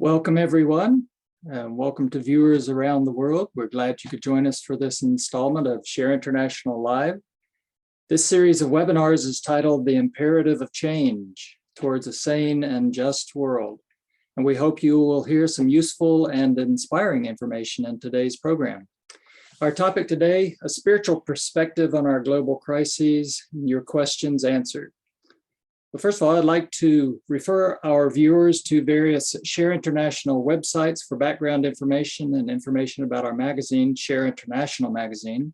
Welcome, everyone. Welcome to viewers around the world. We're glad you could join us for this installment of Scherer International Live. This series of webinars is titled The Imperative of Change Towards a Sane and Just World. And we hope you will hear some useful and inspiring information in today's program. Our topic today, a spiritual perspective on our global crises, your questions answered. But first of all, I'd like to refer our viewers to various Scherer International websites for background information and information about our magazine, Scherer International Magazine.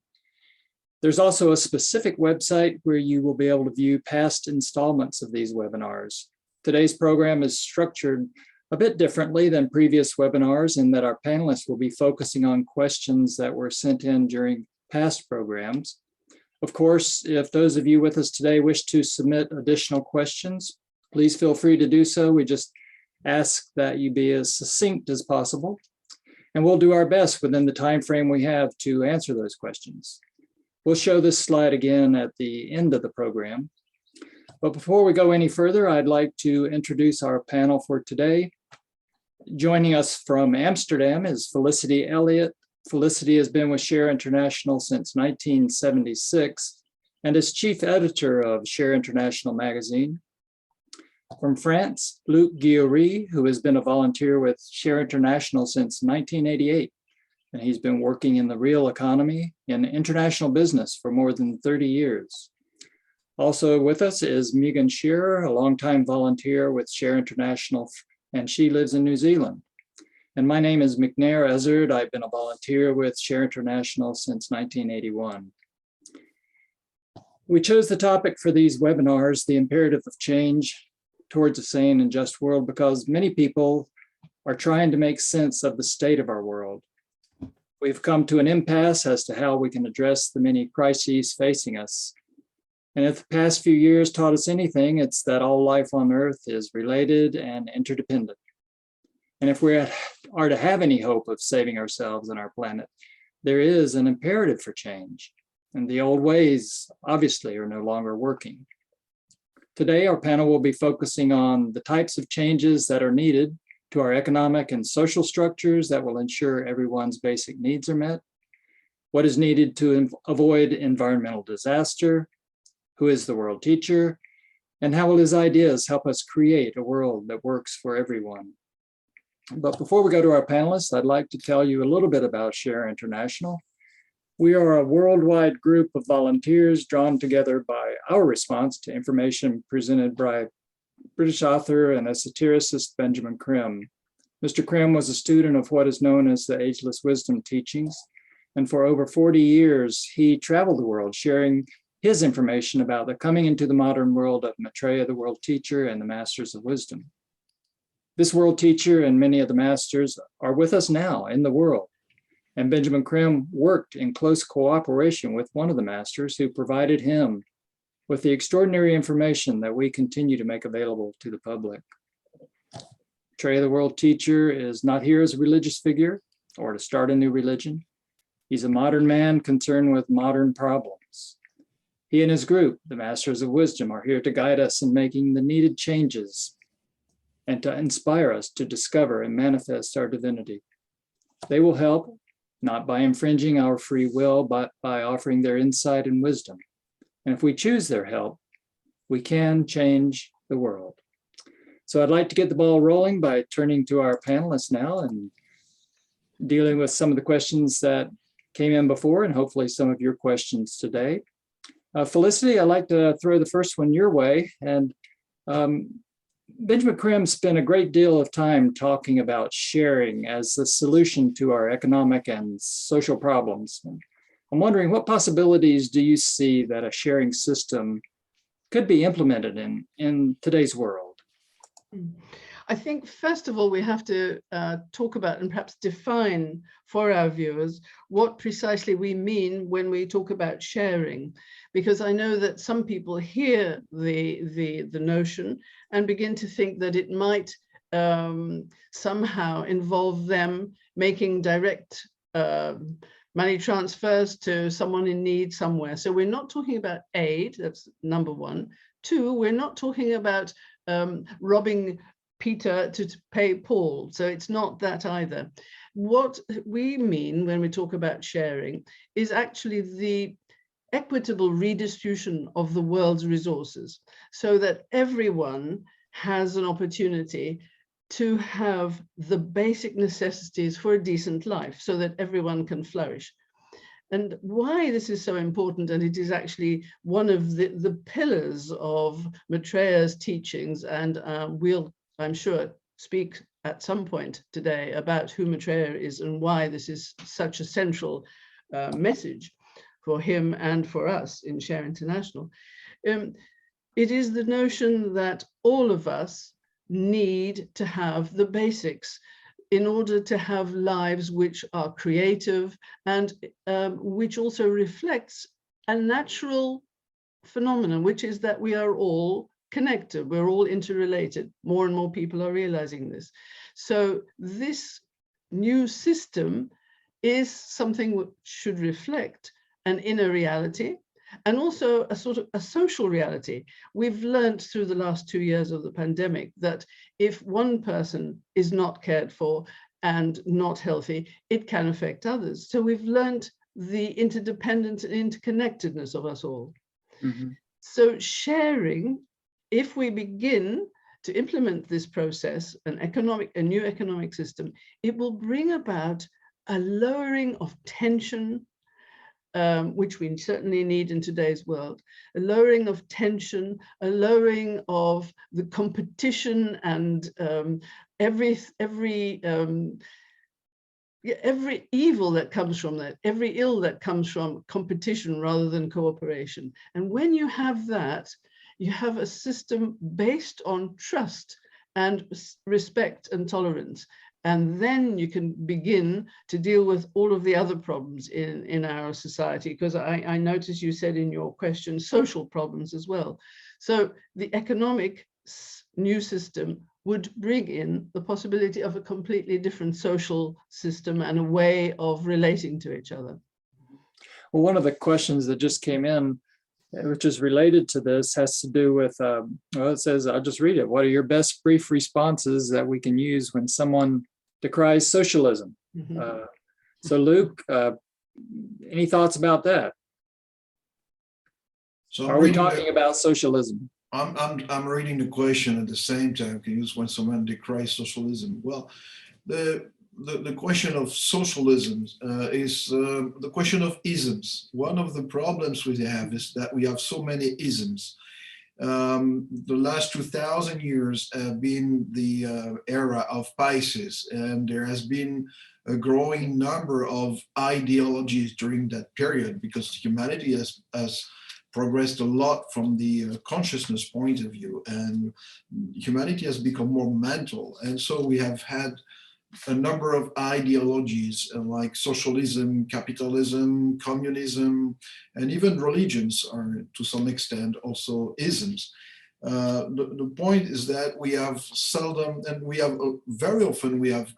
There's also a specific website where you will be able to view past installments of these webinars. Today's program is structured a bit differently than previous webinars in that our panelists will be focusing on questions that were sent in during past programs. Of course, if those of you with us today wish to submit additional questions, please feel free to do so. We just ask that you be as succinct as possible, and we'll do our best within the time frame we have to answer those questions. We'll show this slide again at the end of the program. But before we go any further, I'd like to introduce our panel for today. Joining us from Amsterdam is Felicity Eliot. Felicity has been with Scherer International since 1976 and is chief editor of Scherer International Magazine. From France, Luc Guillory, who has been a volunteer with Scherer International since 1988, and he's been working in the real economy and international business for more than 30 years. Also with us is Megan Scherer, a longtime volunteer with Scherer International, and she lives in New Zealand. And my name is McNair, Ezzard. I've been a volunteer with Scherer International since 1981. We chose the topic for these webinars, the imperative of change towards a sane and just world, because many people are trying to make sense of the state of our world. We've come to an impasse as to how we can address the many crises facing us. And if the past few years taught us anything, it's that all life on Earth is related and interdependent. And if we are to have any hope of saving ourselves and our planet, there is an imperative for change. And the old ways, obviously, are no longer working. Today, our panel will be focusing on the types of changes that are needed to our economic and social structures that will ensure everyone's basic needs are met, what is needed to avoid environmental disaster, who is the world teacher, and how will his ideas help us create a world that works for everyone. But before we go to our panelists, I'd like to tell you a little bit about Scherer International. We are a worldwide group of volunteers drawn together by our response to information presented by British author and esotericist Benjamin Creme. Mr. Creme was a student of what is known as the Ageless Wisdom Teachings, and for over 40 years, he traveled the world sharing his information about the coming into the modern world of Maitreya the World Teacher and the Masters of Wisdom. This world teacher and many of the masters are with us now in the world. And Benjamin Creme worked in close cooperation with one of the masters who provided him with the extraordinary information that we continue to make available to the public. Maitreya the World Teacher is not here as a religious figure or to start a new religion. He's a modern man concerned with modern problems. He and his group, the Masters of Wisdom, are here to guide us in making the needed changes and to inspire us to discover and manifest our divinity. They will help, not by infringing our free will, but by offering their insight and wisdom. And if we choose their help, we can change the world. So I'd like to get the ball rolling by turning to our panelists now and dealing with some of the questions that came in before and hopefully some of your questions today. Felicity, I'd like to throw the first one your way. And Benjamin Creme spent a great deal of time talking about sharing as the solution to our economic and social problems. I'm wondering, what possibilities do you see that a sharing system could be implemented in today's world? I think, first of all, we have to talk about and perhaps define for our viewers what precisely we mean when we talk about sharing, because I know that some people hear the notion and begin to think that it might somehow involve them making direct money transfers to someone in need somewhere. So we're not talking about aid, that's number one. Two, we're not talking about robbing Peter to pay Paul. So it's not that either. What we mean when we talk about sharing is actually the equitable redistribution of the world's resources so that everyone has an opportunity to have the basic necessities for a decent life so that everyone can flourish. And why this is so important, and it is actually one of the pillars of Maitreya's teachings, and we'll, I'm sure, speak at some point today about who Maitreya is and why this is such a central message for him and for us in Share International. It is the notion that all of us need to have the basics in order to have lives which are creative and which also reflects a natural phenomenon, which is that we are all connected, we're all interrelated. More and more people are realizing this. So this new system is something which should reflect an inner reality and also a sort of a social reality. We've learned through the last 2 years of the pandemic that if one person is not cared for and not healthy, it can affect others. So we've learned the interdependence and interconnectedness of us all. Mm-hmm. So sharing, if we begin to implement this process, a new economic system, it will bring about a lowering of tension, which we certainly need in today's world, a lowering of tension, a lowering of the competition and every evil that comes from that, every ill that comes from competition rather than cooperation. And when you have that, you have a system based on trust and respect and tolerance. And then you can begin to deal with all of the other problems in our society, because I noticed you said in your question, social problems as well. So the economic new system would bring in the possibility of a completely different social system and a way of relating to each other. Well, one of the questions that just came in, which is related to this, has to do with, well, it says, I'll just read it. What are your best brief responses that we can use when someone decries socialism? Mm-hmm. So Luke, any thoughts about that? So are we talking about socialism? I'm reading the question at the same time. Can use when someone decries socialism? Well, the question of socialism is the question of isms. One of the problems we have is that we have so many isms. The last 2,000 years have been the era of Pisces, and there has been a growing number of ideologies during that period because humanity has progressed a lot from the consciousness point of view, and humanity has become more mental. And so we have had a number of ideologies like socialism, capitalism, communism, and even religions are to some extent also isms. The point is that we have seldom, and we have very often, we have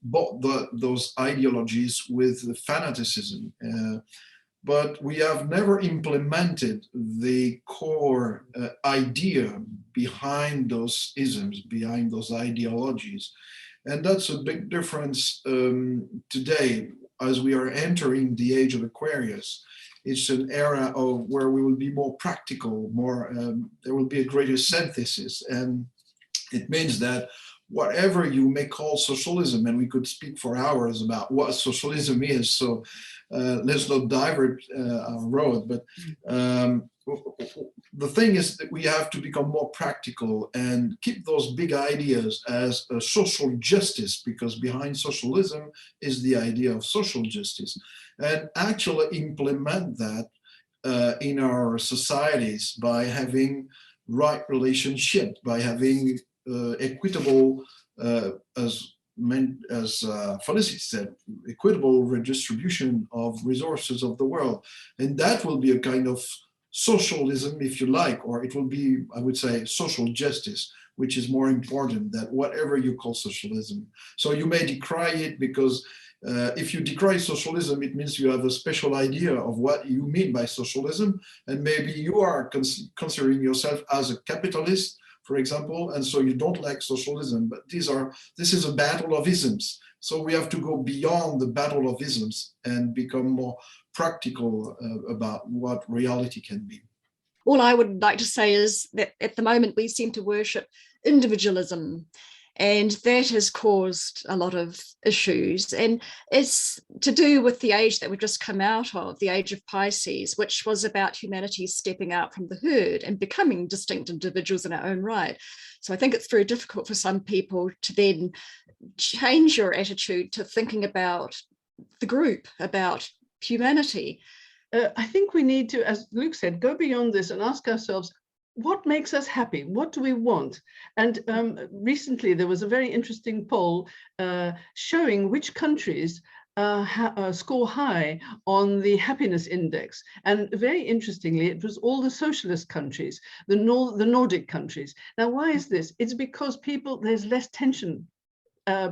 bought those ideologies with fanaticism. But we have never implemented the core idea behind those isms, behind those ideologies. And that's a big difference today as we are entering the age of Aquarius. It's an era of where we will be more practical, more there will be a greater synthesis. And it means that whatever you may call socialism, and we could speak for hours about what socialism is, so let's not divert our road, but the thing is that we have to become more practical and keep those big ideas as a social justice, because behind socialism is the idea of social justice, and actually implement that in our societies by having right relationship, by having equitable, as Felicity said, equitable redistribution of resources of the world. And that will be a kind of socialism, if you like, or it will be, I would say, social justice, which is more important than whatever you call socialism. So you may decry it because if you decry socialism, it means you have a special idea of what you mean by socialism. And maybe you are considering yourself as a capitalist for example, and so you don't like socialism, but this is a battle of isms. So we have to go beyond the battle of isms and become more practical about what reality can be. All I would like to say is that at the moment we seem to worship individualism, and that has caused a lot of issues. And it's to do with the age that we've just come out of, the age of Pisces, which was about humanity stepping out from the herd and becoming distinct individuals in our own right. So I think it's very difficult for some people to then change your attitude to thinking about the group, about humanity. I think we need to, as Luke said, go beyond this and ask ourselves, what makes us happy? What do we want? And recently there was a very interesting poll showing which countries score high on the happiness index. And very interestingly, it was all the socialist countries, the Nordic countries. Now, why is this? It's because there's less tension.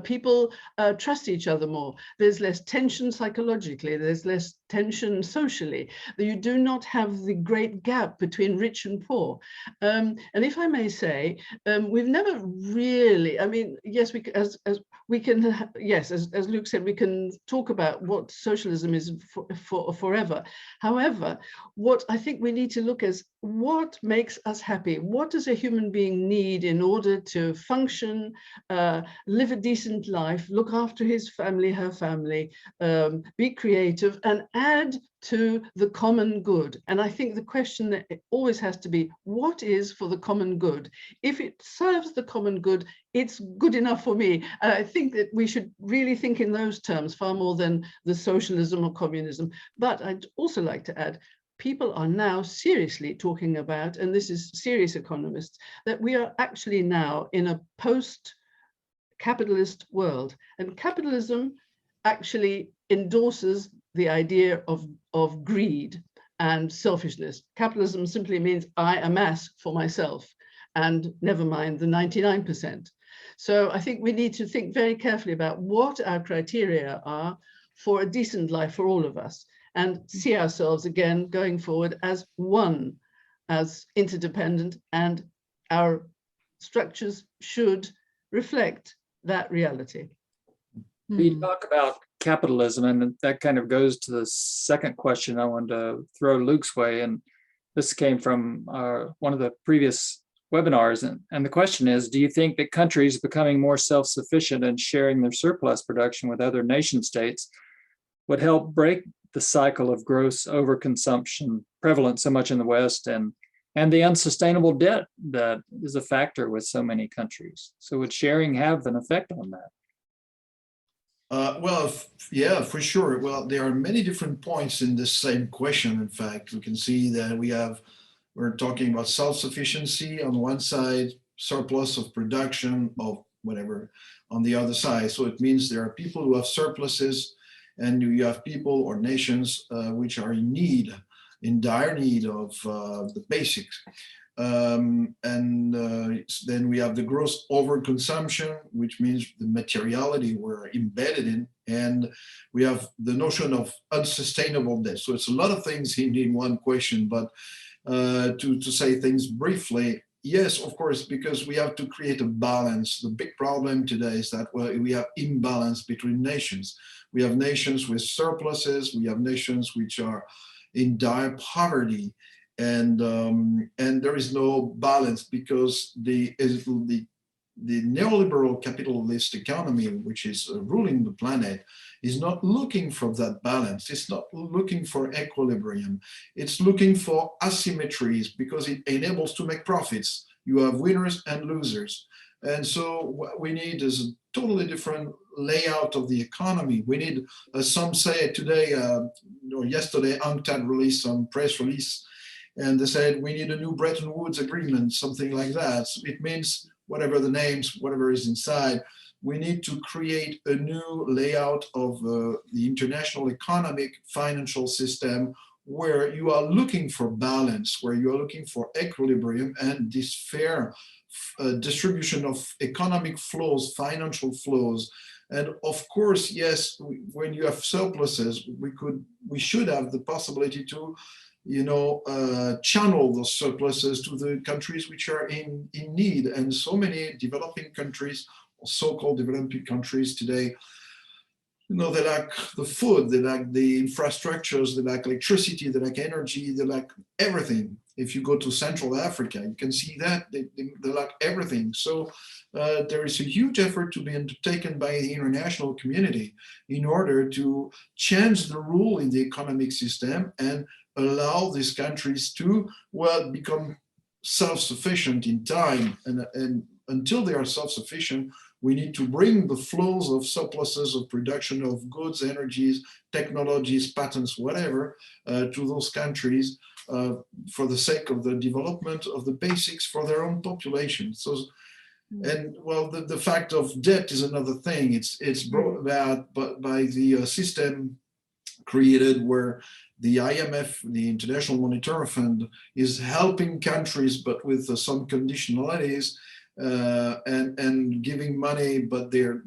People trust each other more. There's less tension psychologically. There's less tension socially. You do not have the great gap between rich and poor. And if I may say, we've never really, I mean, yes, as Luke said, we can talk about what socialism is for forever. However, what I think we need to look at is what makes us happy? What does a human being need in order to function, live a decent life, look after his family, her family, be creative, and add to the common good? And I think the question that it always has to be, what is for the common good? If it serves the common good, it's good enough for me. And I think that we should really think in those terms far more than the socialism or communism. But I'd also like to add, people are now seriously talking about, and this is serious economists, that we are actually now in a post-capitalist world. And capitalism actually endorses the idea of greed and selfishness. Capitalism simply means I amass for myself, and never mind the 99%. So I think we need to think very carefully about what our criteria are for a decent life for all of us, and see ourselves again going forward as one, as interdependent, and our structures should reflect that reality. We talk about capitalism, and that kind of goes to the second question I wanted to throw Luke's way. And this came from one of the previous webinars. And the question is, do you think that countries becoming more self-sufficient and sharing their surplus production with other nation states would help break the cycle of gross overconsumption prevalent so much in the West, and the unsustainable debt that is a factor with so many countries? So would sharing have an effect on that? Well, yeah, for sure. Well, there are many different points in this same question. In fact, we can see that we're talking about self-sufficiency on one side, surplus of production of whatever on the other side. So it means there are people who have surpluses, and you have people or nations which are in dire need of the basics. Then we have the gross overconsumption, which means the materiality we're embedded in, and we have the notion of unsustainable debt. So it's a lot of things in one question, but to say things briefly, yes, of course, because we have to create a balance. The big problem today is that we have imbalance between nations. We have nations with surpluses, we have nations which are in dire poverty, and there is no balance because the neoliberal capitalist economy, which is ruling the planet, is not looking for that balance. It's not looking for equilibrium. It's looking for asymmetries because it enables to make profits. You have winners and losers. And so what we need is a totally different layout of the economy. We need, as some say today, yesterday, UNCTAD released some press release, and they said we need a new Bretton Woods agreement, something like that. So it means whatever the names, whatever is inside, we need to create a new layout of the international economic financial system where you are looking for balance, where you are looking for equilibrium and this fair distribution of economic flows, financial flows. And of course, yes, when you have surpluses, we should have the possibility to channel those surpluses to the countries which are in need. And so many developing countries, or so-called developing countries today, they lack the food, they lack the infrastructures, they lack electricity, they lack energy, they lack everything. If you go to Central Africa, you can see that they lack everything. So there is a huge effort to be undertaken by the international community in order to change the rule in the economic system and allow these countries to, become self-sufficient in time. And until they are self-sufficient, we need to bring the flows of surpluses of production of goods, energies, technologies, patents, whatever, to those countries for the sake of the development of the basics for their own population. So, and the fact of debt is another thing. It's brought about by the system created where the IMF, the International Monetary Fund, is helping countries, but with some conditionalities. And giving money, but there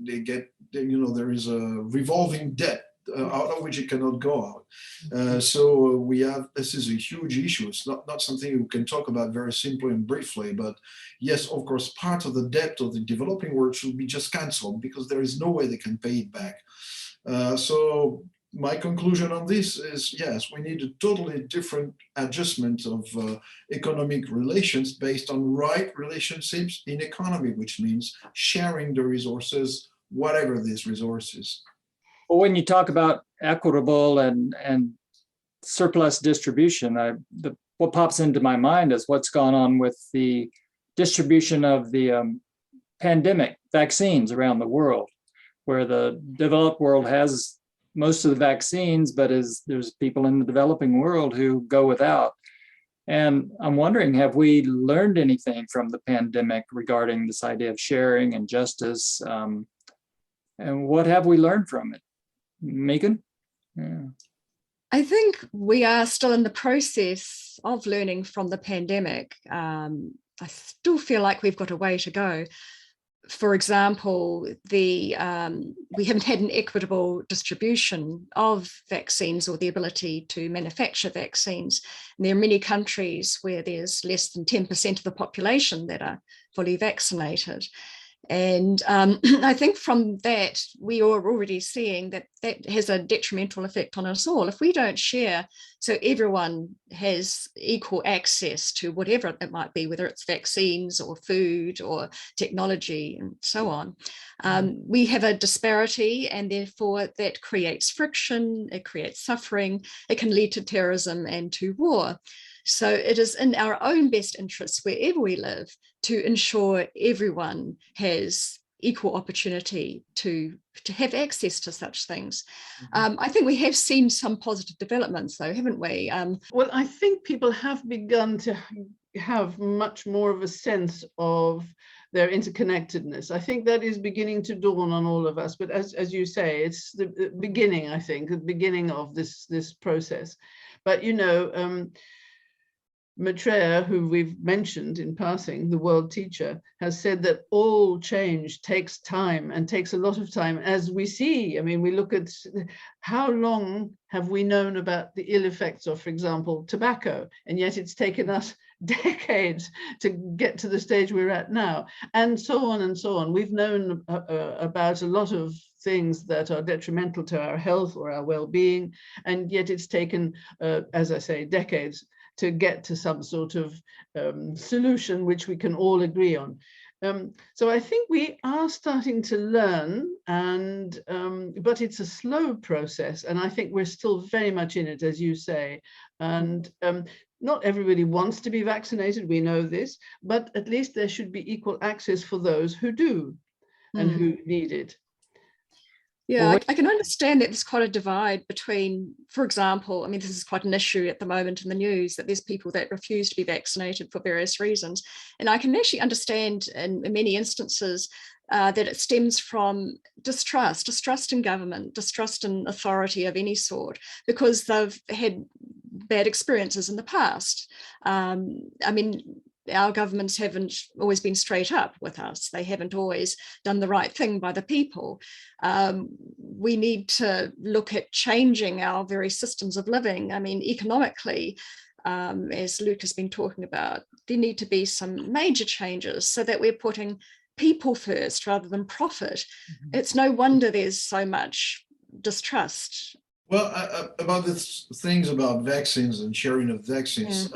is a revolving debt out of which it cannot go out. So this is a huge issue. It's not something we can talk about very simply and briefly, but yes, of course, part of the debt of the developing world should be just cancelled because there is no way they can pay it back. So my conclusion on this is, yes, we need a totally different adjustment of economic relations based on right relationships in economy, which means sharing the resources, whatever these resources. Well, when you talk about equitable and surplus distribution, what pops into my mind is what's gone on with the distribution of the pandemic vaccines around the world, where the developed world has most of the vaccines, but there's people in the developing world who go without. And I'm wondering, have we learned anything from the pandemic regarding this idea of sharing and justice? And what have we learned from it? Megan? Yeah. I think we are still in the process of learning from the pandemic. I still feel like we've got a way to go. For example, we haven't had an equitable distribution of vaccines or the ability to manufacture vaccines. And there are many countries where there's less than 10% of the population that are fully vaccinated. And I think from that, we are already seeing that has a detrimental effect on us all. If we don't share, so everyone has equal access to whatever it might be, whether it's vaccines or food or technology and so on, we have a disparity, and therefore that creates friction, it creates suffering, it can lead to terrorism and to war. So it is in our own best interests, wherever we live, to ensure everyone has equal opportunity to have access to such things. I think we have seen some positive developments, though, haven't we? Well, I think people have begun to have much more of a sense of their interconnectedness. I think that is beginning to dawn on all of us. But as you say, it's the beginning, I think, the beginning of this process. But, Maitreya, who we've mentioned in passing, the world teacher, has said that all change takes time and takes a lot of time, as we see. I mean, we look at how long have we known about the ill effects of, for example, tobacco, and yet it's taken us decades to get to the stage we're at now, and so on and so on. We've known about a lot of things that are detrimental to our health or our well-being, and yet it's taken, as I say, decades to get to some sort of solution which we can all agree on. So I think we are starting to learn, but it's a slow process, and I think we're still very much in it, as you say. And not everybody wants to be vaccinated, we know this, but at least there should be equal access for those who do and who need it. Yeah, I can understand that there's quite a divide between, for example, I mean, this is quite an issue at the moment in the news, that there's people that refuse to be vaccinated for various reasons. And I can actually understand in many instances that it stems from distrust in government, distrust in authority of any sort, because they've had bad experiences in the past. I mean, our governments haven't always been straight up with us. They haven't always done the right thing by the people. We need to look at changing our very systems of living. I mean, economically, as Luke has been talking about, there need to be some major changes so that we're putting people first rather than profit. It's no wonder there's so much distrust. Well, about the things about vaccines and sharing of vaccines,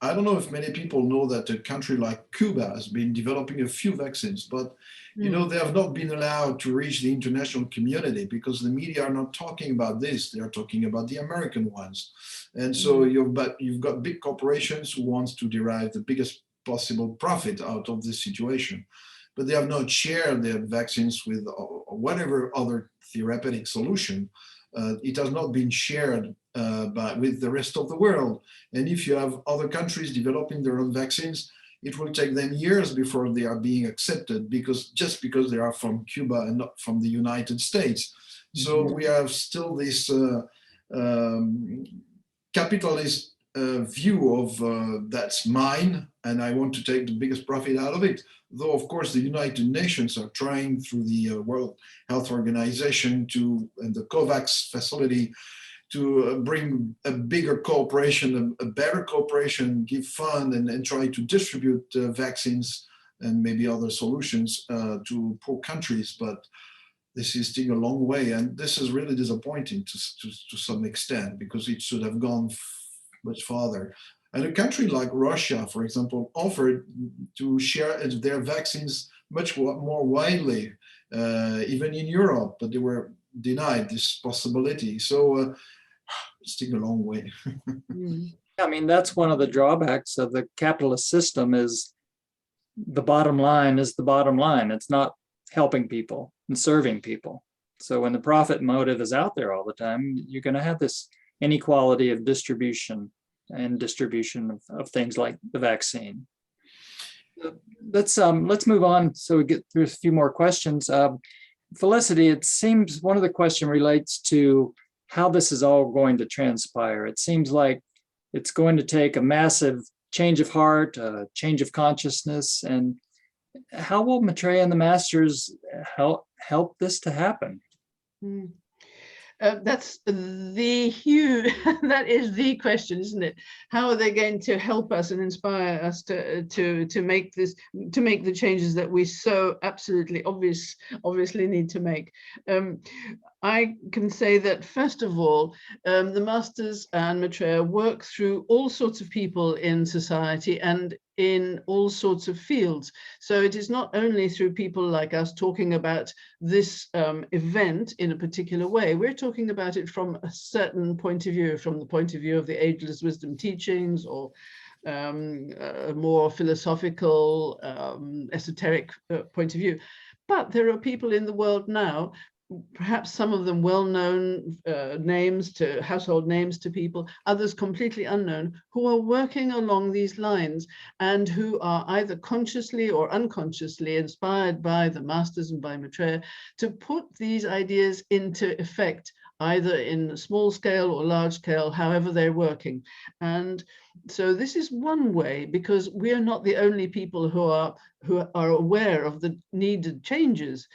I don't know if many people know that a country like Cuba has been developing a few vaccines, but you know, they have not been allowed to reach the international community because the media are not talking about this. They are talking about the American ones. And so you've got big corporations who want to derive the biggest possible profit out of this situation, but they have not shared their vaccines with whatever other therapeutic solution. It has not been shared with the rest of the world. And if you have other countries developing their own vaccines, it will take them years before they are being accepted because they are from Cuba and not from the United States. So we have still this capitalist view of that's mine and I want to take the biggest profit out of it. Though, of course, the United Nations are trying through the World Health Organization and the COVAX facility to bring a bigger cooperation, a better cooperation, give fund and try to distribute vaccines and maybe other solutions to poor countries. But this is still a long way. And this is really disappointing to some extent because it should have gone much farther. And a country like Russia, for example, offered to share their vaccines much more widely, even in Europe, but they were denied this possibility. So it's still a long way. I mean, that's one of the drawbacks of the capitalist system is the bottom line is the bottom line. It's not helping people and serving people. So when the profit motive is out there all the time, you're going to have this inequality of distribution of things like the vaccine. Let's move on so we get through a few more questions. Felicity, it seems one of the questions relates to how this is all going to transpire. It seems like it's going to take a massive change of heart, a change of consciousness, and how will Maitreya and the Masters help this to happen? That's the huge, that is the question, isn't it? How are they going to help us and inspire us to make the changes that we so absolutely obviously need to make? I can say that, first of all, the Masters and Maitreya work through all sorts of people in society and in all sorts of fields. So it is not only through people like us talking about this event in a particular way. We're talking about it from a certain point of view, from the point of view of the Ageless Wisdom Teachings or a more philosophical, esoteric point of view. But there are people in the world now, perhaps some of them well-known household names to people, others completely unknown, who are working along these lines and who are either consciously or unconsciously inspired by the Masters and by Maitreya to put these ideas into effect, either in small scale or large scale, however they're working. And so this is one way, because we are not the only people who are aware of the needed changes.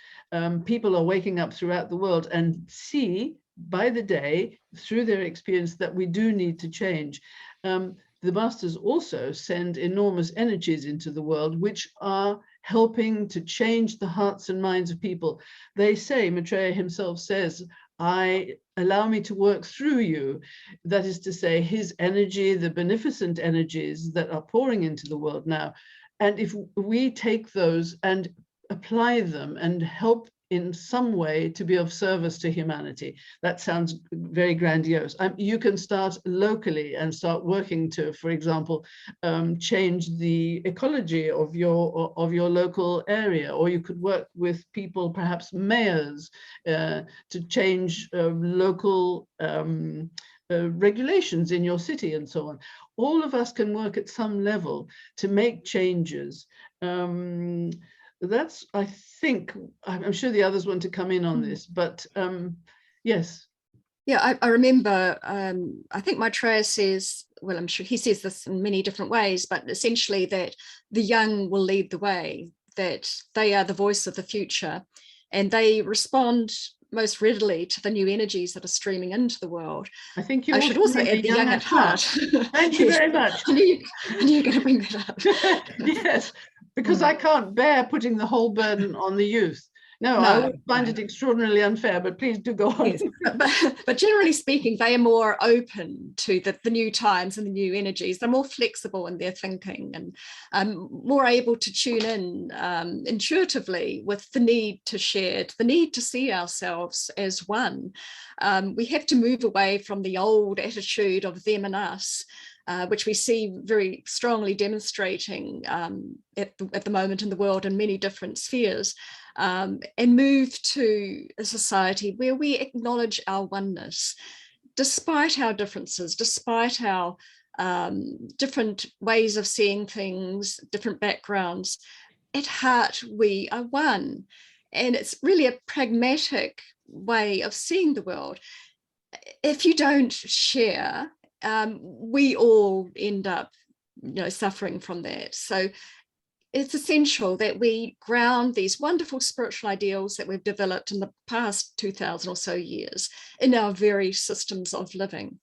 People are waking up throughout the world and see by the day through their experience that we do need to change. The Masters also send enormous energies into the world, which are helping to change the hearts and minds of people. They say, Maitreya himself says, allow me to work through you. That is to say, his energy, the beneficent energies that are pouring into the world now. And if we take those and apply them and help in some way to be of service to humanity. That sounds very grandiose. You can start locally and start working to, for example, change the ecology of your local area, or you could work with people, perhaps mayors, to change local regulations in your city and so on. All of us can work at some level to make changes. That's, I think, I'm sure the others want to come in on this, but yes. Yeah, I remember, I think Maitreya says, well, I'm sure he says this in many different ways, but essentially that the young will lead the way, that they are the voice of the future, and they respond most readily to the new energies that are streaming into the world. I think you I should also add the young at heart. Thank you very much. I knew you were going to bring that up. Yes, because I can't bear putting the whole burden on the youth. No, I would find it extraordinarily unfair, but please do go on. Yes. But generally speaking, they are more open to the new times and the new energies. They're more flexible in their thinking and more able to tune in intuitively with the need to share, the need to see ourselves as one. We have to move away from the old attitude of them and us, which we see very strongly demonstrating at the moment in the world in many different spheres, and move to a society where we acknowledge our oneness, despite our differences, despite our different ways of seeing things, different backgrounds. At heart, we are one. And it's really a pragmatic way of seeing the world. If you don't share, we all end up, suffering from that. So it's essential that we ground these wonderful spiritual ideals that we've developed in the past 2000 or so years in our very systems of living.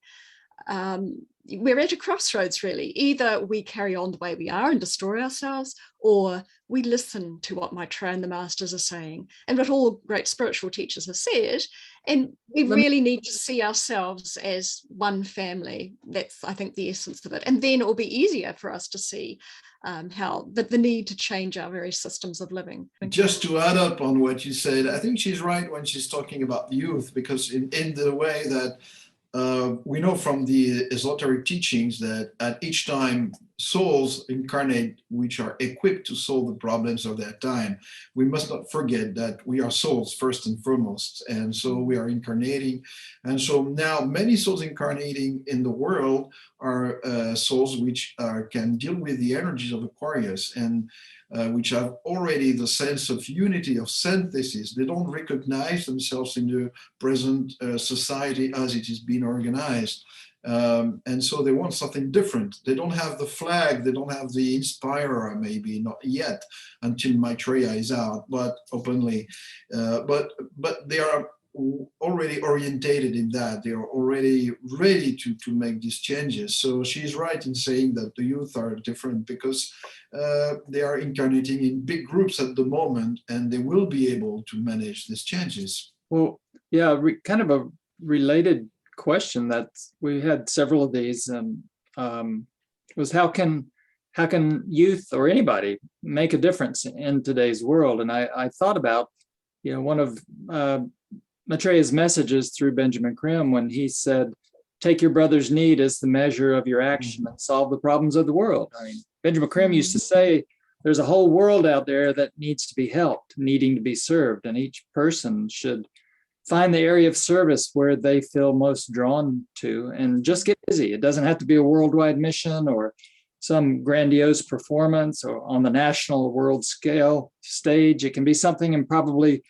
We're at a crossroads, really. Either we carry on the way we are and destroy ourselves, or we listen to what Maitreya and the masters are saying and what all great spiritual teachers have said. And we really need to see ourselves as one family. That's, I think, the essence of it. And then it will be easier for us to see how the need to change our very systems of living. Just to add up on what you said, I think she's right when she's talking about youth, because in the way that we know from the esoteric teachings that at each time souls incarnate which are equipped to solve the problems of that time, we must not forget that we are souls first and foremost. And so we are incarnating. And so now many souls incarnating in the world are souls which can deal with the energies of Aquarius and which have already the sense of unity, of synthesis. They don't recognize themselves in the present society as it is being organized. And so they want something different. They don't have the flag, they don't have the inspirer, maybe not yet, until Maitreya is out, but openly. But they are already orientated in that. They are already ready to make these changes. So she's right in saying that the youth are different because they are incarnating in big groups at the moment, and they will be able to manage these changes. Well, yeah, kind of a related question that we had several of these was how can youth or anybody make a difference in today's world? And I thought about, one of Maitreya's messages through Benjamin Creme when he said, take your brother's need as the measure of your action and solve the problems of the world. I mean, Benjamin Creme used to say, there's a whole world out there that needs to be helped, needing to be served, and each person should find the area of service where they feel most drawn to and just get busy. It doesn't have to be a worldwide mission or some grandiose performance or on the national world scale stage. It can be something, and probably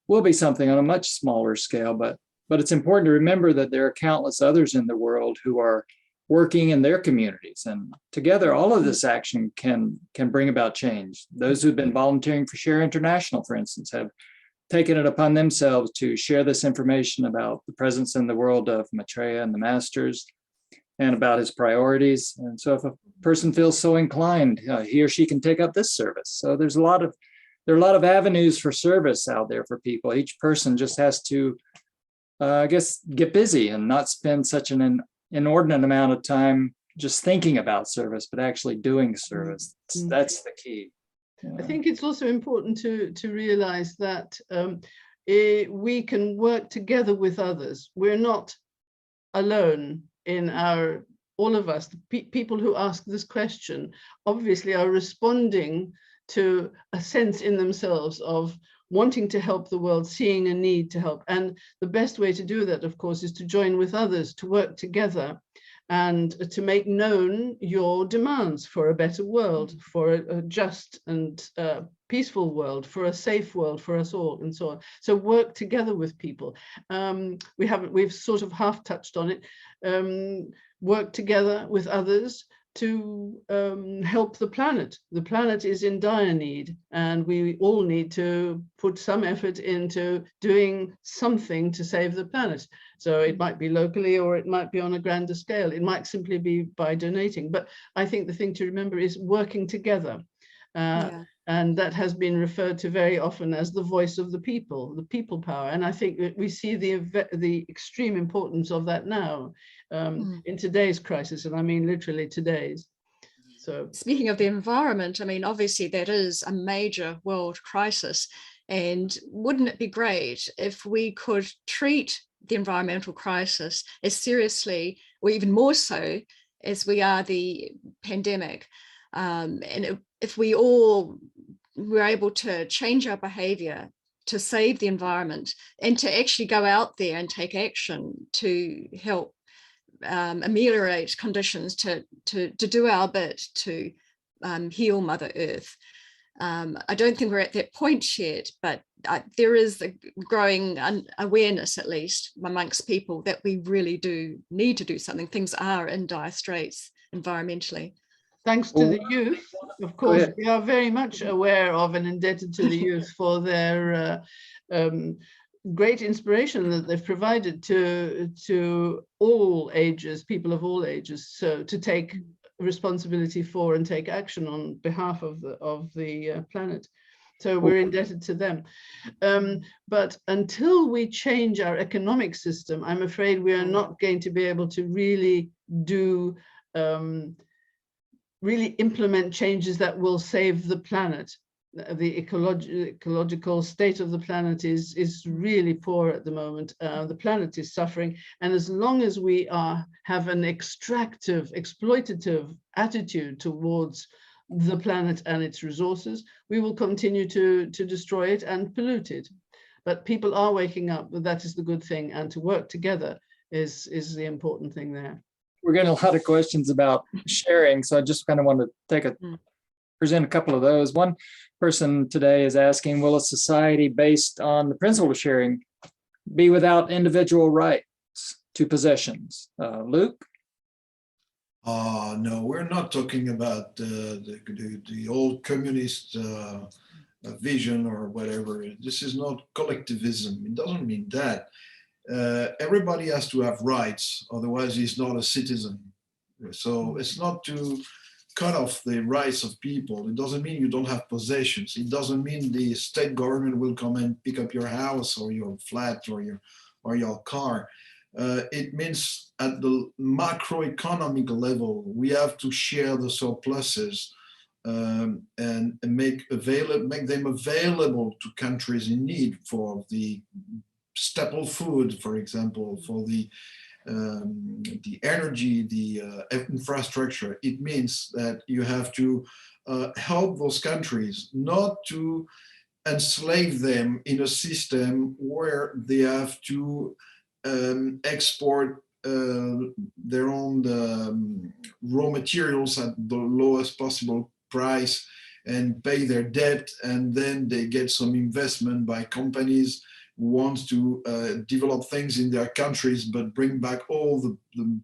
will be something on a much smaller scale, but it's important to remember that there are countless others in the world who are working in their communities, and together all of this action can bring about change. Those who've been volunteering for Scherer International, for instance, have taken it upon themselves to share this information about the presence in the world of Maitreya and the masters and about his priorities. And so if a person feels so inclined, he or she can take up this service. So there are a lot of avenues for service out there for people. Each person just has to, get busy and not spend such an inordinate amount of time just thinking about service, but actually doing service. That's the key. I think it's also important to realize that we can work together with others. We're not alone in all of us. People who ask this question obviously are responding to a sense in themselves of wanting to help the world, seeing a need to help. And the best way to do that, of course, is to join with others, to work together and to make known your demands for a better world, for a just and peaceful world, for a safe world for us all, and so on. So work together with people. We've sort of half touched on it. Work together with others. to help the planet. The planet is in dire need, and we all need to put some effort into doing something to save the planet. So it might be locally, or it might be on a grander scale. It might simply be by donating. But I think the thing to remember is working together. And that has been referred to very often as the voice of the people power. And I think that we see the extreme importance of that now in today's crisis. And I mean, literally today's. So speaking of the environment, I mean, obviously that is a major world crisis. And wouldn't it be great if we could treat the environmental crisis as seriously, or even more so, as we are the pandemic? And if we all were able to change our behavior to save the environment, and to actually go out there and take action to help ameliorate conditions, to do our bit to heal Mother Earth. I don't think we're at that point yet, but there is a growing awareness, at least amongst people, that we really do need to do something. Things are in dire straits environmentally. Thanks to the youth, of course, we are very much aware of and indebted to the youth for their great inspiration that they've provided to all ages, people of all ages, so to take responsibility for and take action on behalf of the planet. So we're indebted to them. But until we change our economic system, I'm afraid we are not going to be able to really do really implement changes that will save the planet. The ecological state of the planet is really poor at the moment. The planet is suffering, and as long as we have an extractive, exploitative attitude towards the planet and its resources, we will continue to destroy it and pollute it. But people are waking up, that is the good thing, and to work together is the important thing there. We're getting a lot of questions about sharing, so I just kind of want to present a couple of those. One person today is asking, will a society based on the principle of sharing be without individual rights to possessions? Luke? No, we're not talking about the old communist vision or whatever. This is not collectivism. It doesn't mean that. Everybody has to have rights, otherwise he's not a citizen. So it's not to cut off the rights of people. It doesn't mean you don't have possessions. It doesn't mean the state government will come and pick up your house or your flat or your car. It means at the macroeconomic level, we have to share the surpluses and make them available to countries in need for the staple food, for example, for the energy, the infrastructure. It means that you have to help those countries not to enslave them in a system where they have to export their own raw materials at the lowest possible price and pay their debt, and then they get some investment by companies who want to develop things in their countries but bring back all the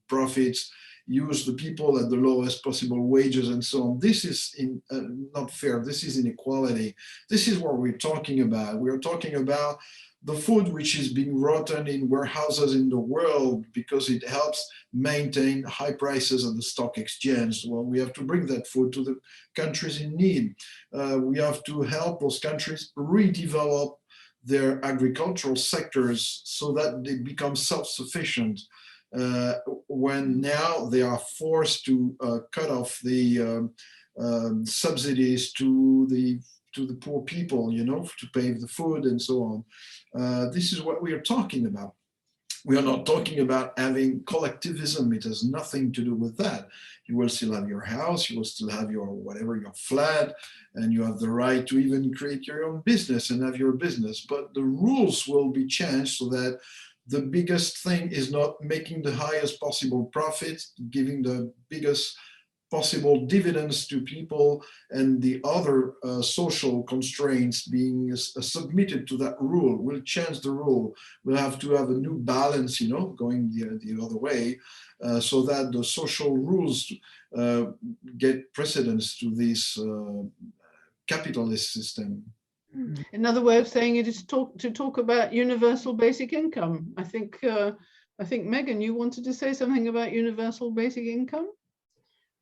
profits, use the people at the lowest possible wages and so on. This is not fair. This is inequality. This is what we're talking about. We're talking about the food which is being rotten in warehouses in the world because it helps maintain high prices at the stock exchange. Well, we have to bring that food to the countries in need. We have to help those countries redevelop their agricultural sectors so that they become self-sufficient. When now they are forced to cut off the subsidies to the poor people, to pay the food and so on. This is what we are talking about. We are not talking about having collectivism. It has nothing to do with that. You will still have your house, you will still have your flat, and you have the right to even create your own business and have your business. But the rules will be changed so that the biggest thing is not making the highest possible profit, giving the biggest possible dividends to people, and the other social constraints being submitted to that rule will change the rule. We'll have to have a new balance, you know, going the other way, so that the social rules get precedence to this capitalist system. Another way of saying it is to talk about universal basic income. I think Megan, you wanted to say something about universal basic income?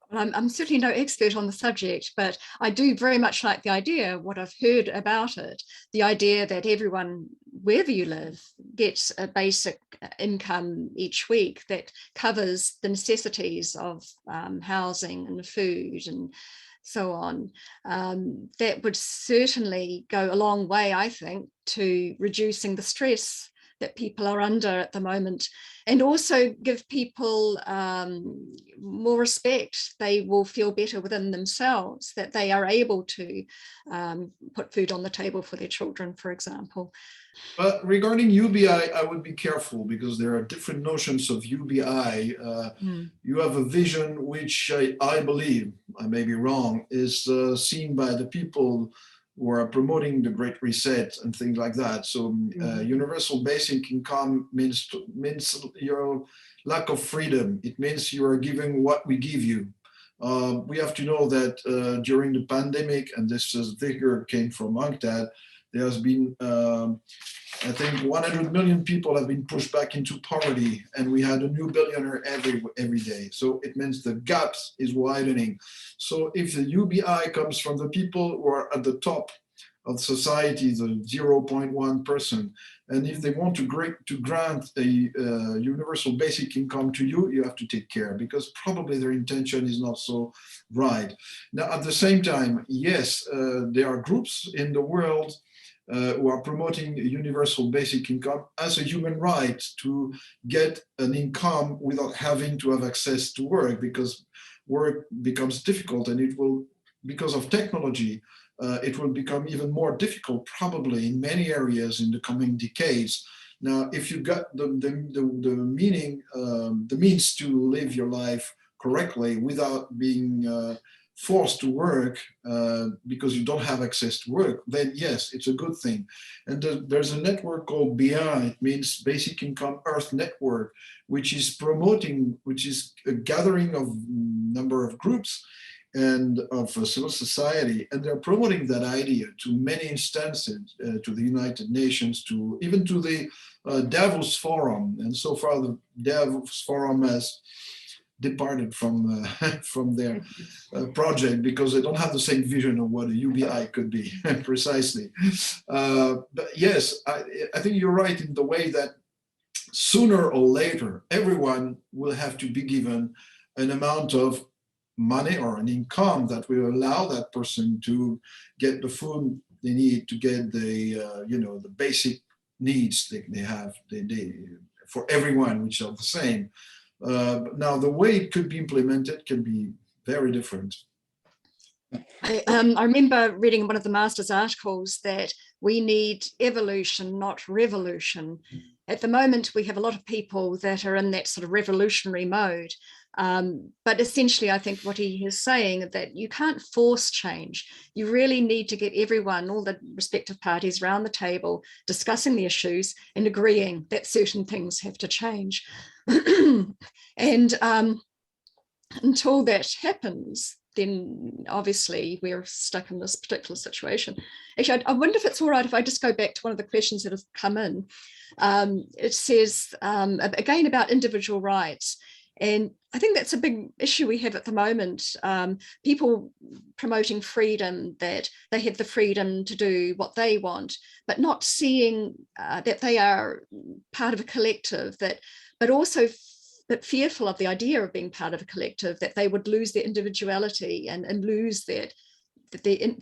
Well, I'm certainly no expert on the subject, but I do very much like the idea, what I've heard about it, the idea that everyone, wherever you live, gets a basic income each week that covers the necessities of housing and food and so on. That would certainly go a long way, I think, to reducing the stress that people are under at the moment, and also give people more respect. They will feel better within themselves, that they are able to put food on the table for their children, for example. But regarding UBI, I would be careful, because there are different notions of UBI. You have a vision which I believe, I may be wrong, is seen by the people who are promoting the Great Reset and things like that. So universal basic income means your lack of freedom. It means you are giving what we give you. We have to know that during the pandemic, and this figure came from UNCTAD, there has been, I think 100 million people have been pushed back into poverty, and we had a new billionaire every day. So it means the gap is widening. So if the UBI comes from the people who are at the top of society, the 0.1%, and if they want to grant a universal basic income to you, you have to take care, because probably their intention is not so right. Now, at the same time, yes, there are groups in the world who are promoting a universal basic income as a human right to get an income without having to have access to work, because work becomes difficult, and it will, because of technology, it will become even more difficult probably in many areas in the coming decades. Now, if you got the means to live your life correctly without being forced to work because you don't have access to work, then yes, it's a good thing. And there's a network called BIA, it means Basic Income Earth Network, which is promoting, which is a gathering of number of groups and of civil society, and they're promoting that idea to many instances, to the United Nations, to even to the Davos Forum. And so far the Davos Forum has departed from their project, because they don't have the same vision of what a UBI could be precisely. But yes, I think you're right in the way that sooner or later, everyone will have to be given an amount of money or an income that will allow that person to get the food they need, to get the the basic needs they have for everyone, which are the same. Now, the way it could be implemented can be very different. I remember reading in one of the master's articles that we need evolution, not revolution. At the moment, we have a lot of people that are in that sort of revolutionary mode. But essentially, I think what he is saying, that you can't force change. You really need to get everyone, all the respective parties around the table, discussing the issues and agreeing that certain things have to change. And until that happens, then obviously we're stuck in this particular situation. Actually, I wonder if it's all right if I just go back to one of the questions that have come in. It says, again, about individual rights. And I think that's a big issue we have at the moment. People promoting freedom, that they have the freedom to do what they want, but not seeing that they are part of a collective, but also but fearful of the idea of being part of a collective, that they would lose their individuality and lose the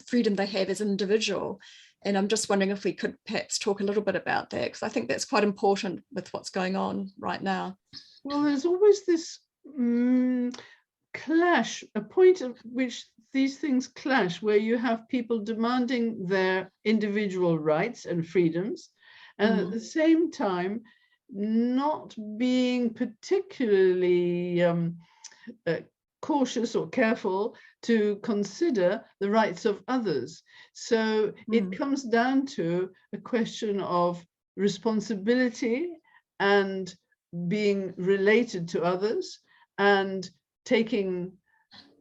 freedom they have as an individual. And I'm just wondering if we could perhaps talk a little bit about that, because I think that's quite important with what's going on right now. Well, there's always this clash, a point at which these things clash, where you have people demanding their individual rights and freedoms, and at the same time not being particularly cautious or careful to consider the rights of others. So it comes down to a question of responsibility and being related to others and taking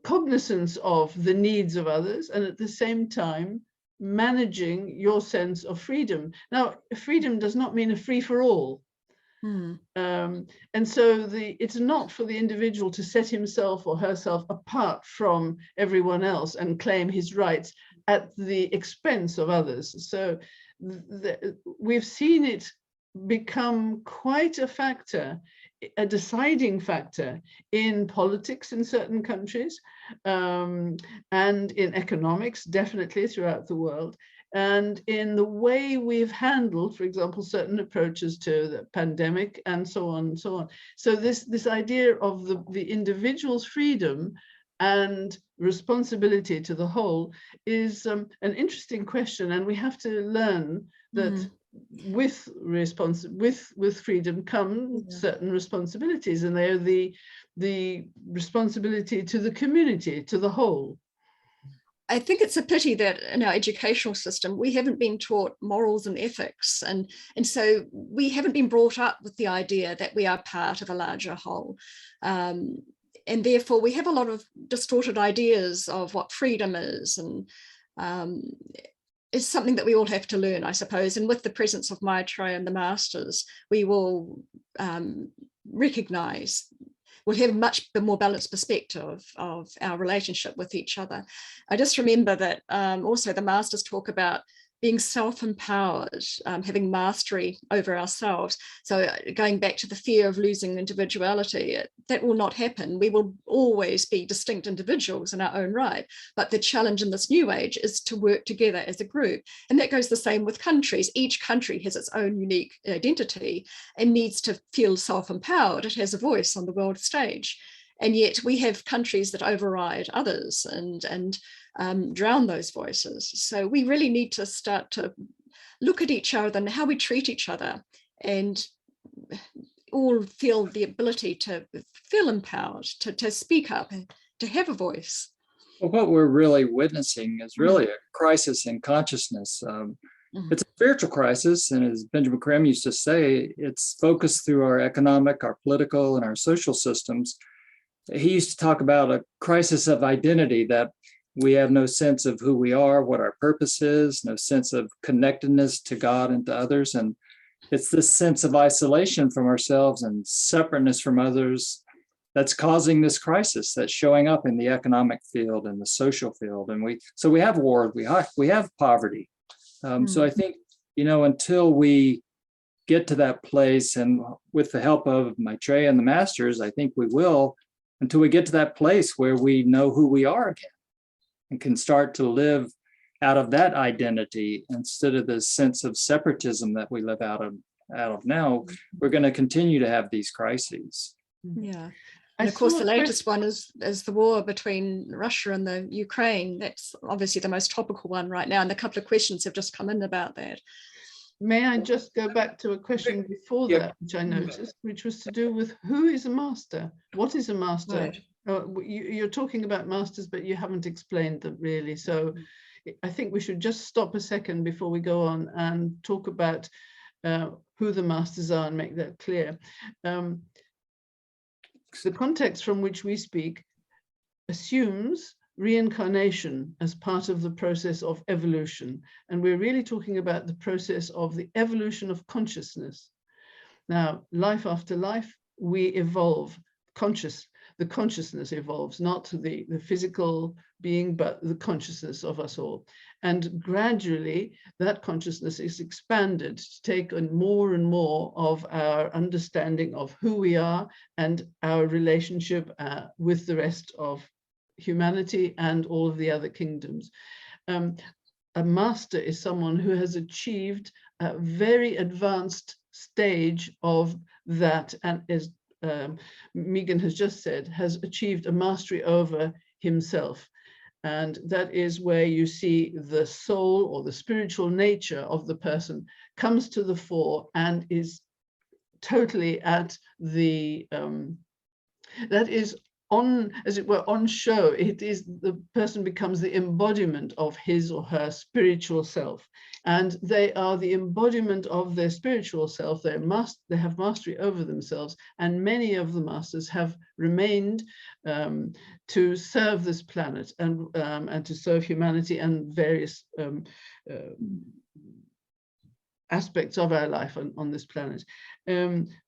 cognizance of the needs of others, and at the same time managing your sense of freedom. Now, freedom does not mean a free for all. And so it's not for the individual to set himself or herself apart from everyone else and claim his rights at the expense of others. So we've seen it become quite a factor, a deciding factor in politics in certain countries, and in economics, definitely throughout the world, and in the way we've handled, for example, certain approaches to the pandemic and so on and so on. So this idea of the individual's freedom and responsibility to the whole is an interesting question, and we have to learn that with freedom come certain responsibilities, and they're the responsibility to the community, to the whole. I think it's a pity that in our educational system, we haven't been taught morals and ethics. And so we haven't been brought up with the idea that we are part of a larger whole. And therefore, we have a lot of distorted ideas of what freedom is. And it's something that we all have to learn, I suppose. And with the presence of Maitreya and the masters, we will recognize, we'll have a much more balanced perspective of our relationship with each other. I just remember that also the masters talk about being self-empowered, having mastery over ourselves. So going back to the fear of losing individuality, that will not happen. We will always be distinct individuals in our own right. But the challenge in this new age is to work together as a group. And that goes the same with countries. Each country has its own unique identity and needs to feel self-empowered. It has a voice on the world stage. And yet we have countries that override others and drown those voices. So we really need to start to look at each other and how we treat each other, and all feel the ability to feel empowered, to speak up, to have a voice. Well, what we're really witnessing is really a crisis in consciousness. It's a spiritual crisis, and as Benjamin Creme used to say, it's focused through our economic, our political, and our social systems. He used to talk about a crisis of identity, that we have no sense of who we are, what our purpose is, no sense of connectedness to God and to others. And it's this sense of isolation from ourselves and separateness from others that's causing this crisis that's showing up in the economic field and the social field. And we have war, we have poverty. So I think, until we get to that place, and with the help of Maitreya and the masters, I think we will, until we get to that place where we know who we are again and can start to live out of that identity instead of the sense of separatism that we live out of now. We're going to continue to have these crises. Yeah. And of course, the latest one is the war between Russia and the Ukraine. That's obviously the most topical one right now. And a couple of questions have just come in about that. May I just go back to a question before that, which I noticed, which was to do with who is a master? What is a master? Right. You're talking about masters, but you haven't explained them really. So I think we should just stop a second before we go on and talk about who the masters are and make that clear. The context from which we speak assumes reincarnation as part of the process of evolution. And we're really talking about the process of the evolution of consciousness. Now, life after life, we evolve. The consciousness evolves, not the physical being, but the consciousness of us all. And gradually, that consciousness is expanded to take on more and more of our understanding of who we are and our relationship with the rest of humanity and all of the other kingdoms. A master is someone who has achieved a very advanced stage of that, and is Megan has just said, has achieved a mastery over himself. And that is where you see the soul or the spiritual nature of the person comes to the fore and is totally at the, that is on, as it were, on show. It is the person becomes the embodiment of his or her spiritual self, and they are the embodiment of their spiritual self. They have mastery over themselves, and many of the masters have remained to serve this planet and to serve humanity and various aspects of our life on this planet.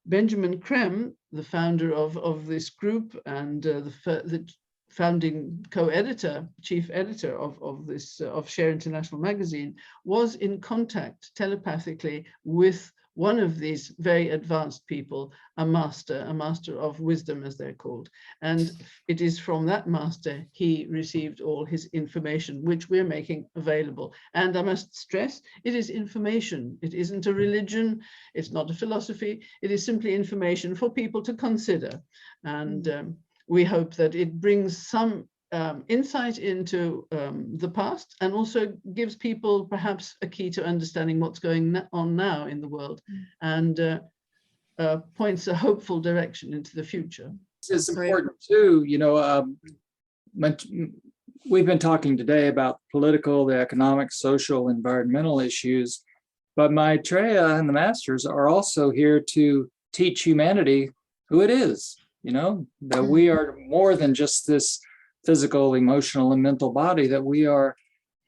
Benjamin Creme, the founder of this group and the founding co-editor, chief editor of Scherer International magazine, was in contact telepathically with one of these very advanced people, a master of wisdom, as they're called. And it is from that master he received all his information, which we're making available. And I must stress, it is information. It isn't a religion. It's not a philosophy. It is simply information for people to consider. And we hope that it brings some insight into the past, and also gives people perhaps a key to understanding what's going on now in the world, and points a hopeful direction into the future. It's important too, you know, we've been talking today about political, the economic, social, environmental issues, but Maitreya and the masters are also here to teach humanity who it is, you know, that we are more than just this physical, emotional, and mental body, that we're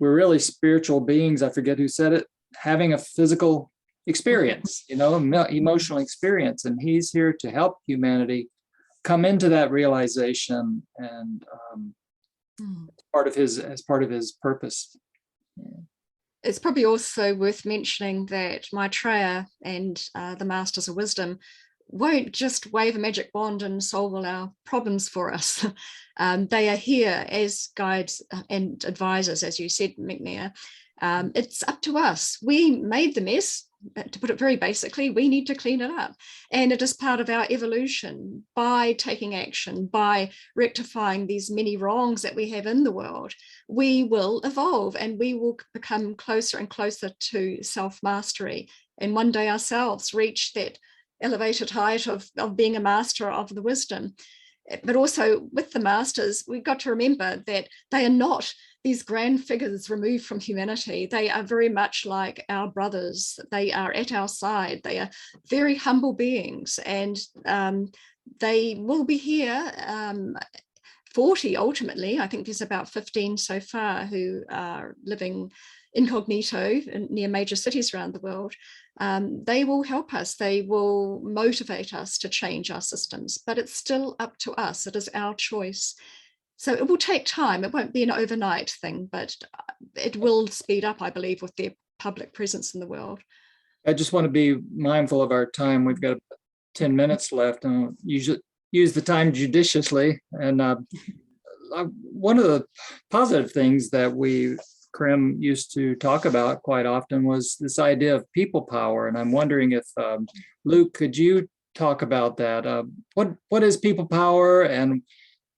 really spiritual beings. I forget who said it, having a physical experience, you know, emotional experience. And he's here to help humanity come into that realization, and as part of his purpose. Yeah. It's probably also worth mentioning that Maitreya and the Masters of Wisdom won't just wave a magic wand and solve all our problems for us. They are here as guides and advisors, as you said, McNair. It's up to us. We made the mess. To put it very basically, we need to clean it up. And it is part of our evolution. By taking action, by rectifying these many wrongs that we have in the world, we will evolve, and we will become closer and closer to self-mastery, and one day ourselves reach that elevated height of being a master of the wisdom. But also with the masters, we've got to remember that they are not these grand figures removed from humanity. They are very much like our brothers. They are at our side. They are very humble beings, and they will be here 40 ultimately. I think there's about 15 so far who are living incognito near major cities around the world. They will help us. They will motivate us to change our systems, but it's still up to us. It is our choice. So it will take time. It won't be an overnight thing, but it will speed up, I believe, with their public presence in the world. I just want to be mindful of our time. We've got 10 minutes left, and usually use the time judiciously. And one of the positive things that Creme used to talk about quite often was this idea of people power. And I'm wondering if, Luke, could you talk about that? What is people power, and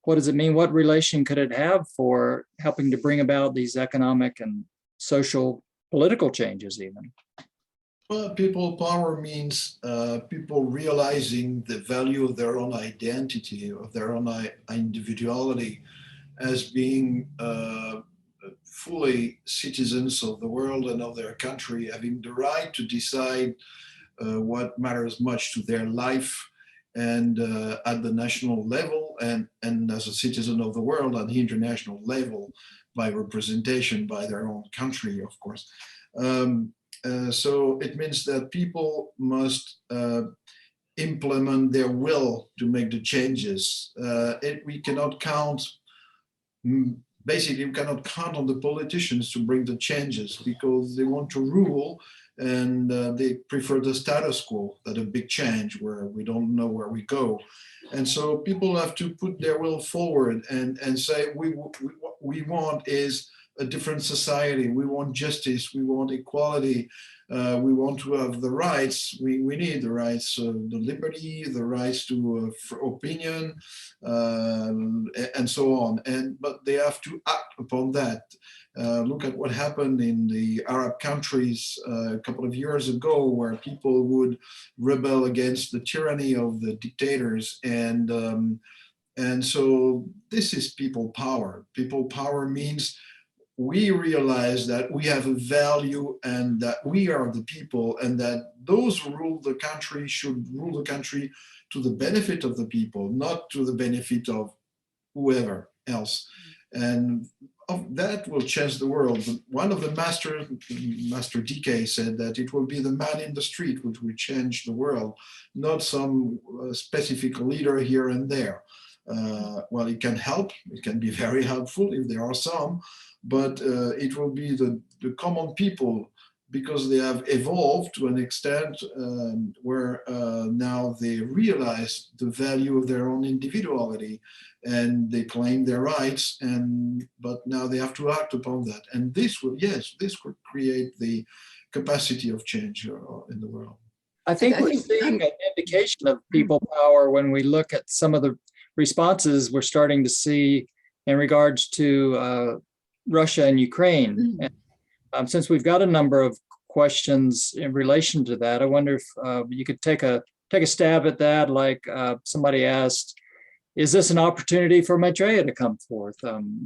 what does it mean? What relation could it have for helping to bring about these economic and social, political changes even? Well, people power means people realizing the value of their own identity, of their own individuality, as being fully citizens of the world and of their country, having the right to decide what matters much to their life, and at the national level, and as a citizen of the world at the international level, by representation by their own country, of course. So it means that people must implement their will to make the changes. We cannot count, basically we cannot count on the politicians to bring the changes, because they want to rule, and they prefer the status quo than a big change where we don't know where we go. And so people have to put their will forward and say, what we want is a different society. We want justice. We want equality. We want to have the rights. We need the rights, the liberty, the rights to opinion, and so on. But they have to act upon that. Look at what happened in the Arab countries a couple of years ago, where people would rebel against the tyranny of the dictators, and And so this is people power. People power means we realize that we have a value and that we are the people, and that those who rule the country should rule the country to the benefit of the people, not to the benefit of whoever else. And that will change the world. One of the Master Decay said that it will be the man in the street which will change the world, not some specific leader here and there. Well, it can help. It can be very helpful if there are some, but it will be the common people, because they have evolved to an extent where now they realize the value of their own individuality, and they claim their rights, but now they have to act upon that. And this will, yes, this will create the capacity of change in the world. I think we're seeing an indication of people power when we look at some of the responses we're starting to see in regards to Russia and Ukraine. And since we've got a number of questions in relation to that, I wonder if you could take a stab at that. Like somebody asked, is this an opportunity for Maitreya to come forth?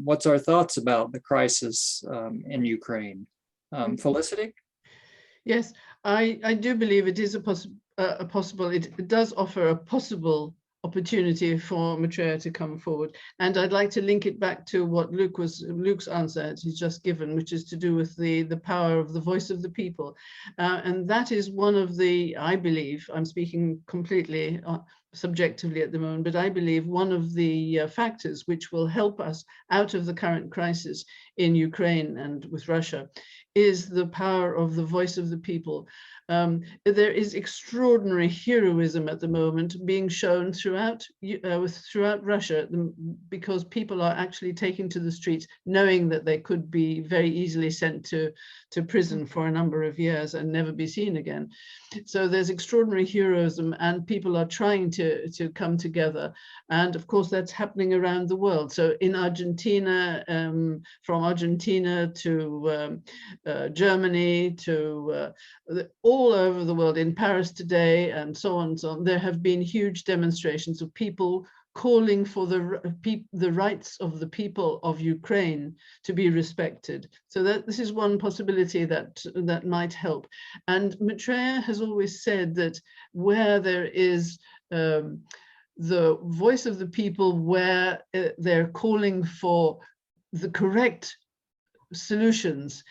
What's our thoughts about the crisis in Ukraine? Felicity? Yes, I do believe it is a possible, it does offer a possible opportunity for Maitreya to come forward. And I'd like to link it back to what Luke's answer he's just given, which is to do with the power of the voice of the people. And that is one of the, I believe, I'm speaking completely subjectively at the moment, but I believe one of the factors which will help us out of the current crisis in Ukraine and with Russia is the power of the voice of the people. There is extraordinary heroism at the moment being shown throughout Russia, because people are actually taking to the streets knowing that they could be very easily sent to prison for a number of years and never be seen again. So there's extraordinary heroism, and people are trying to come together. And of course, that's happening around the world. So in Argentina, from Argentina to Germany to all over the world, in Paris today, and so on and so on, there have been huge demonstrations of people calling for the rights of the people of Ukraine to be respected. So that this is one possibility that might help. And Maitreya has always said that where there is the voice of the people, where they're calling for the correct solutions,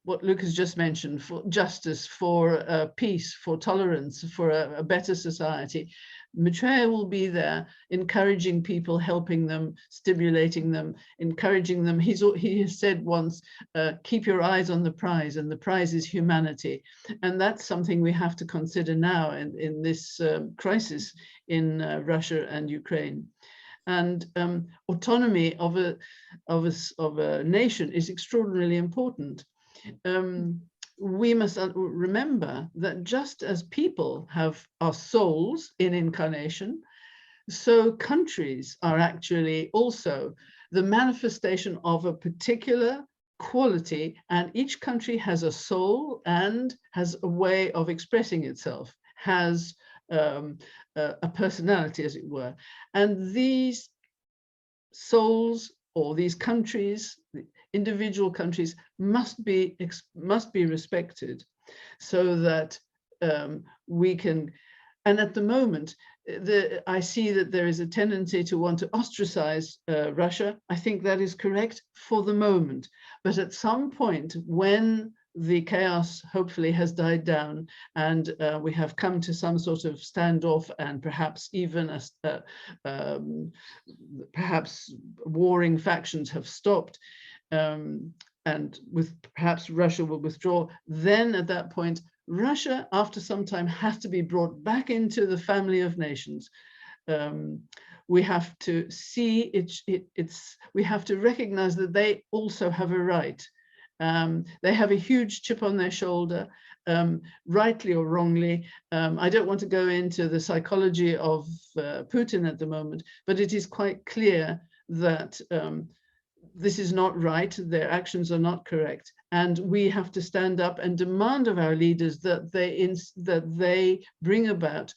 what Luke has just mentioned, for justice, for peace, for tolerance, for a better society, Maitreya will be there, encouraging people, helping them, stimulating them, encouraging them. He has said once, keep your eyes on the prize, and the prize is humanity. And that's something we have to consider now in this crisis in Russia and Ukraine. And autonomy of a nation is extraordinarily important. We must remember that just as people have our souls in incarnation, so countries are actually also the manifestation of a particular quality, and each country has a soul and has a way of expressing itself, has a personality, as it were. And these souls, or these countries, individual countries, must be respected, so that we can. And at the moment, I see that there is a tendency to want to ostracize Russia. I think that is correct for the moment, but at some point, when the chaos hopefully has died down and we have come to some sort of standoff, and perhaps even perhaps warring factions have stopped, and perhaps Russia will withdraw, then at that point, Russia, after some time, has to be brought back into the family of nations. We have to see we have to recognize that they also have a right. They have a huge chip on their shoulder, rightly or wrongly. I don't want to go into the psychology of Putin at the moment, but it is quite clear that this is not right, their actions are not correct, and we have to stand up and demand of our leaders that they bring about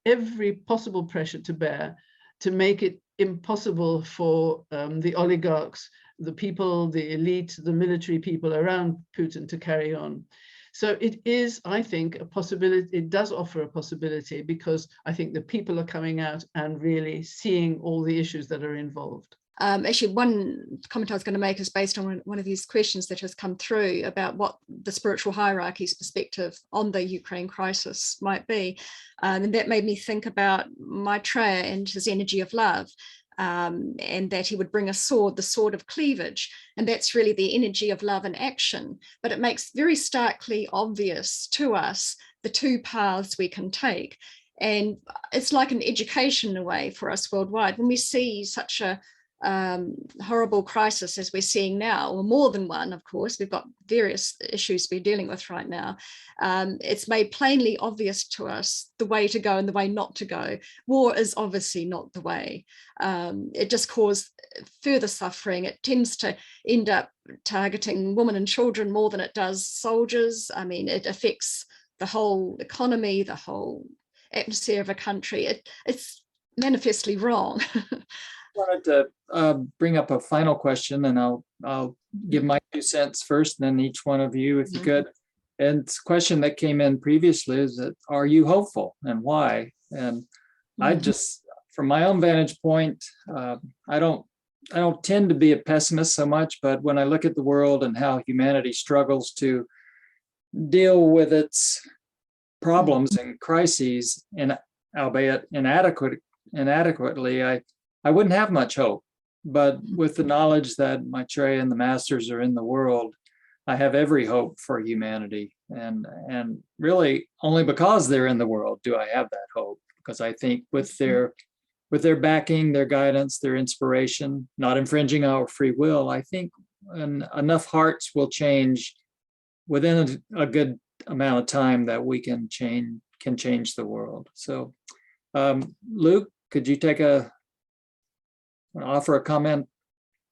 every possible pressure to bear to make it impossible for the oligarchs, the people, the elite, the military people around Putin to carry on. So it is, I think, a possibility. It does offer a possibility because I think the people are coming out and really seeing all the issues that are involved. Actually, one comment I was going to make is based on one of these questions that has come through about what the spiritual hierarchy's perspective on the Ukraine crisis might be. And that made me think about Maitreya and his energy of love, and that he would bring a sword, the sword of cleavage. And that's really the energy of love and action. But it makes very starkly obvious to us the two paths we can take. And it's like an education in a way for us worldwide. When we see such a horrible crisis as we're seeing now, or more than one, of course, we've got various issues we're dealing with right now. It's made plainly obvious to us the way to go and the way not to go. War is obviously not the way. It just causes further suffering. It tends to end up targeting women and children more than it does soldiers. I mean, it affects the whole economy, the whole atmosphere of a country. It's manifestly wrong. Wanted to bring up a final question, and I'll give my 2 cents first, and then each one of you, if you could. And the question that came in previously is that, are you hopeful, and why? And I just, from my own vantage point, I don't tend to be a pessimist so much, but when I look at the world and how humanity struggles to deal with its problems and crises, and albeit inadequately, I wouldn't have much hope. But with the knowledge that Maitreya and the masters are in the world, I have every hope for humanity. And really only because they're in the world do I have that hope, because I think with their backing, their guidance, their inspiration, not infringing our free will, I think enough hearts will change within a good amount of time that we can change the world. So Luke, could you offer a comment?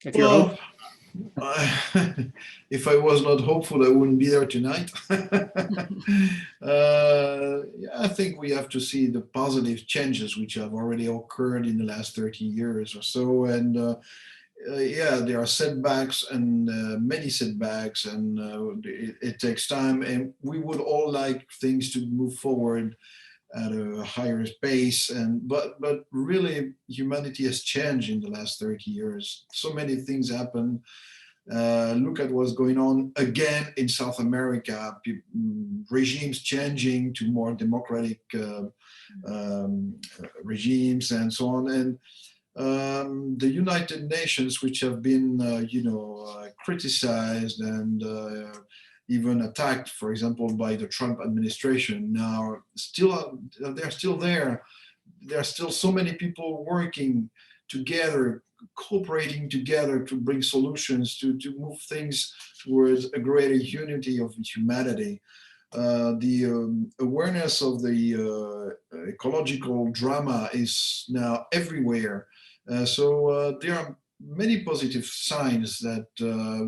If I was not hopeful, I wouldn't be there tonight. Yeah, I think we have to see the positive changes which have already occurred in the last 30 years or so. And yeah, there are setbacks and many setbacks, and it takes time. And we would all like things to move forward at a higher pace, but really humanity has changed in the last 30 years. So many things happen. Look at what's going on again in South America, regimes changing to more democratic regimes and so on. And the United Nations, which have been criticized and even attacked, for example, by the Trump administration, now they're still there. There are still so many people working together, cooperating together to bring solutions, to move things towards a greater unity of humanity. The awareness of the ecological drama is now everywhere. So there are many positive signs that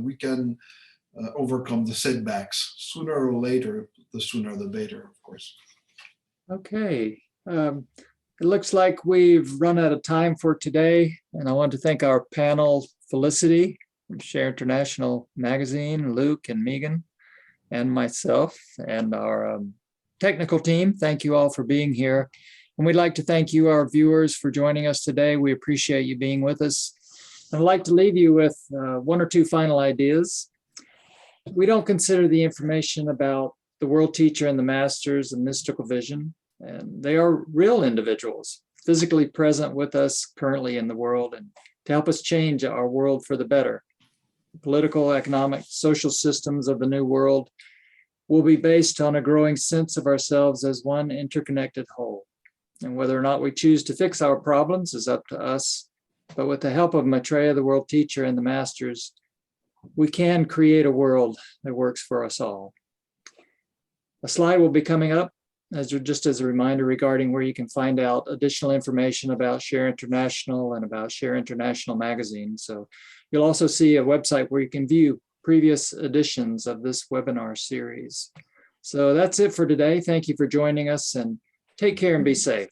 we can overcome the setbacks sooner or later. The sooner the better, of course. Okay. It looks like we've run out of time for today, and I want to thank our panel, Felicity from Scherer International Magazine, Luke and Megan, and myself, and our technical team. Thank you all for being here. And we'd like to thank you, our viewers, for joining us today. We appreciate you being with us. I'd like to leave you with 1 or 2 final ideas. We don't consider the information about the world teacher and the masters a mystical vision, and they are real individuals physically present with us currently in the world and to help us change our world for the better. The political, economic, social systems of the new world will be based on a growing sense of ourselves as one interconnected whole. And whether or not we choose to fix our problems is up to us, but with the help of Maitreya the World Teacher and the masters, we can create a world that works for us all. A slide will be coming up just as a reminder regarding where you can find out additional information about Scherer International and about Scherer International Magazine. So you'll also see a website where you can view previous editions of this webinar series. So that's it for today. Thank you for joining us, and take care and be safe.